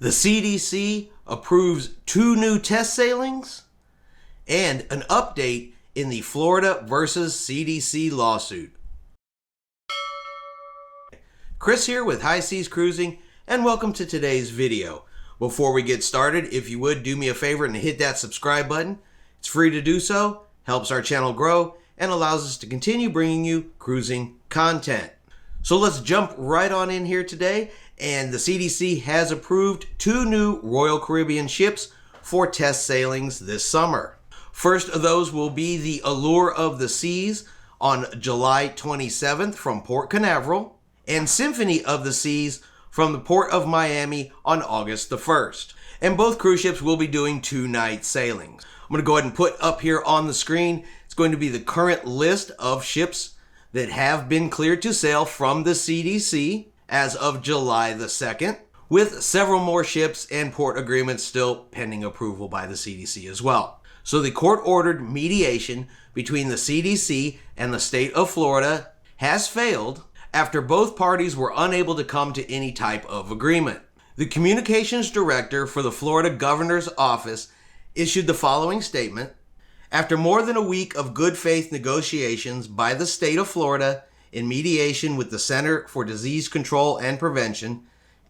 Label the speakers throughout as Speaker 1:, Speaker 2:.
Speaker 1: The CDC approves 2 new test sailings, and an update in the Florida versus CDC lawsuit. Chris here with High Seas Cruising, and welcome to today's video. Before we get started, if you would do me a favor and hit that subscribe button. It's free to do so, helps our channel grow, and allows us to continue bringing you cruising content. So let's jump right on in here today, and the CDC has approved 2 new Royal Caribbean ships for test sailings this summer. First of those will be the Allure of the Seas on July 27th from Port Canaveral, and Symphony of the Seas from the Port of Miami on August the 1st. And both cruise ships will be doing 2-night sailings. I'm going to go ahead and put up here on the screen, it's going to be the current list of ships that have been cleared to sail from the CDC as of July the 2nd, with several more ships and port agreements still pending approval by the CDC as well. So the court-ordered mediation between the CDC and the state of Florida has failed after both parties were unable to come to any type of agreement. The communications director for the Florida governor's office issued the following statement: after more than a week of good faith negotiations by the state of Florida in mediation with the Center for Disease Control and Prevention,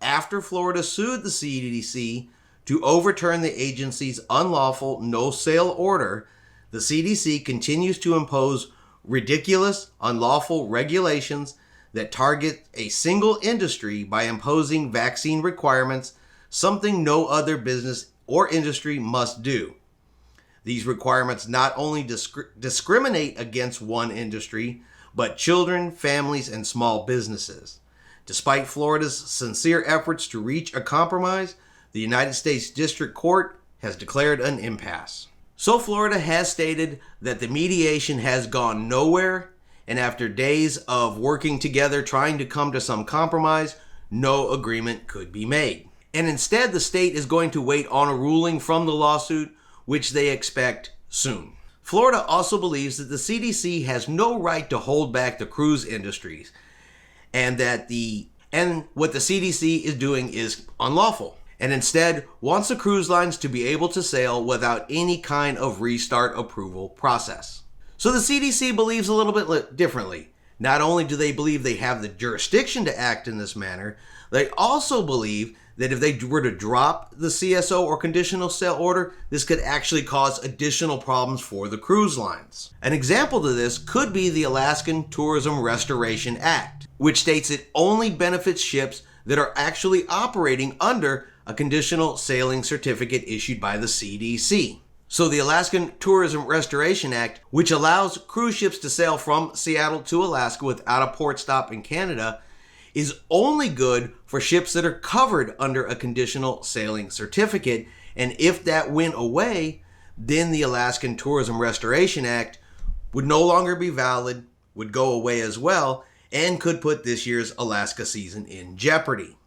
Speaker 1: after Florida sued the CDC to overturn the agency's unlawful no-sale order, the CDC continues to impose ridiculous, unlawful regulations that target a single industry by imposing vaccine requirements, something no other business or industry must do. These requirements not only discriminate against one industry, but children, families, and small businesses. Despite Florida's sincere efforts to reach a compromise, the United States District Court has declared an impasse. So Florida has stated that the mediation has gone nowhere, and after days of working together trying to come to some compromise, no agreement could be made. And instead, the state is going to wait on a ruling from the lawsuit, which they expect soon. Florida also believes that the CDC has no right to hold back the cruise industries, and what the CDC is doing is unlawful, and instead wants the cruise lines to be able to sail without any kind of restart approval process. So the CDC believes a little bit differently. Not only do they believe they have the jurisdiction to act in this manner, they also believe that if they were to drop the CSO or conditional sale order, this could actually cause additional problems for the cruise lines. An example to this could be the Alaskan Tourism Restoration Act, which states it only benefits ships that are actually operating under a conditional sailing certificate issued by the CDC. So the Alaskan Tourism Restoration Act, which allows cruise ships to sail from Seattle to Alaska without a port stop in Canada, is only good for ships that are covered under a conditional sailing certificate. And if that went away, then the Alaskan Tourism Restoration Act would no longer be valid, would go away as well, and could put this year's Alaska season in jeopardy,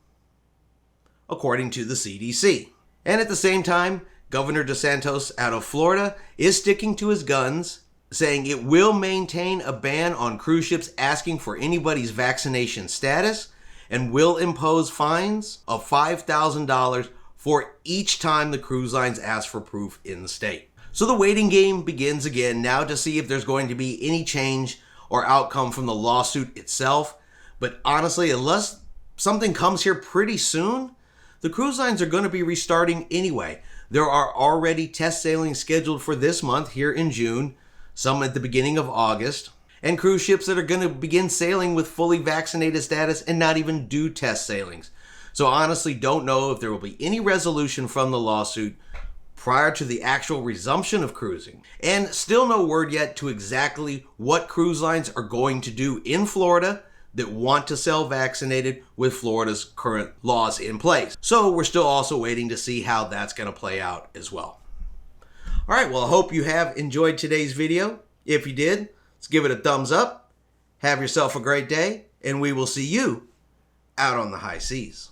Speaker 1: according to the CDC. And at the same time, Governor DeSantis out of Florida is sticking to his guns, saying it will maintain a ban on cruise ships asking for anybody's vaccination status, and will impose fines of $5,000 for each time the cruise lines ask for proof in the state. So the waiting game begins again now to see if there's going to be any change or outcome from the lawsuit itself. But honestly, unless something comes here pretty soon, the cruise lines are going to be restarting anyway. There are already test sailings scheduled for this month here in June, some at the beginning of August, and cruise ships that are going to begin sailing with fully vaccinated status and not even do test sailings. So honestly, don't know if there will be any resolution from the lawsuit prior to the actual resumption of cruising. And still no word yet to exactly what cruise lines are going to do in Florida that want to sail vaccinated with Florida's current laws in place. So we're still also waiting to see how that's going to play out as well. All right, well, I hope you have enjoyed today's video. If you did, let's give it a thumbs up. Have yourself a great day, and we will see you out on the high seas.